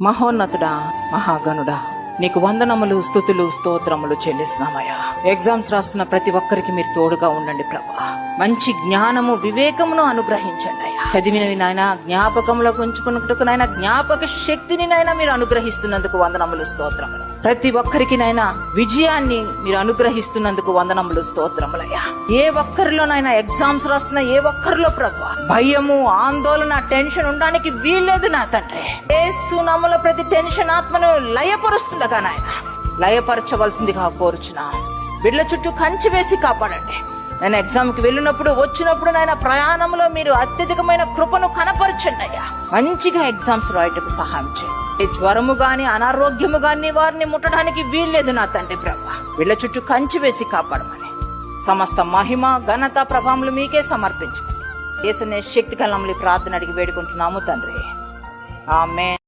మహోన్నతుడా, మహాగణుడా, నీకు వందనములు, స్తుతులు, స్తోత్రములు చెల్లిస్తున్నామయ్యా. ఎగ్జామ్స్ రాస్తున్న ప్రతి ఒక్కరికి మీరు తోడుగా ఉండండి ప్రభా. మంచి జ్ఞానము, వివేకమును అనుగ్రహించండి అయ్యా. చదివినవి నాయన జ్ఞాపకంలో ఉంచుకున్నట్టుకు నాయన జ్ఞాపక శక్తిని నాయన మీరు అనుగ్రహిస్తున్నందుకు వందనములు, స్తోత్రములు. ప్రతి ఒక్కరికి నాయన విజయాన్ని మీరు అనుగ్రహిస్తున్నందుకు వందనములు, స్తోత్రములయ్యా. ఏ ఒక్కరిలోనైనా ఎగ్జామ్స్ రాస్తున్న ఏ ఒక్కరిలో ప్రభా భయము, ఆందోళన, టెన్షన్ ఉండడానికి వీల్లేదు నా తండ్రి. యేసు నామములో ప్రతి టెన్షన్ ఆత్మను లయపరుస్తుండగా నాయన లయపరచవలసిందిగా కోరుచున్నా. బిడ్డల చుట్టూ కంచి వేసి కాపాడండి. నేను ఎగ్జామ్ కి వెళ్ళినప్పుడు వచ్చినప్పుడు నాయన ప్రయాణంలో మీరు అత్యధికమైన కృపను కనపరచండి అయ్యా. మంచిగా ఎగ్జామ్స్ రాయటకు సహాయం చేయండి. జ్వరము గాని అనారోగ్యము గాని వారిని ముట్టడానికి వీల్లేదు నా తండ్రి ప్రభా. వీళ్ళ చుట్టూ కంచి వేసి కాపాడమని సమస్త మహిమ, ఘనత, ప్రభావములు మీకే సమర్పించుకోండి. యేసునే శక్తి కలములు ప్రార్థన అడిగి వేడుకుంటున్నాము తండ్రి. ఆమేన్.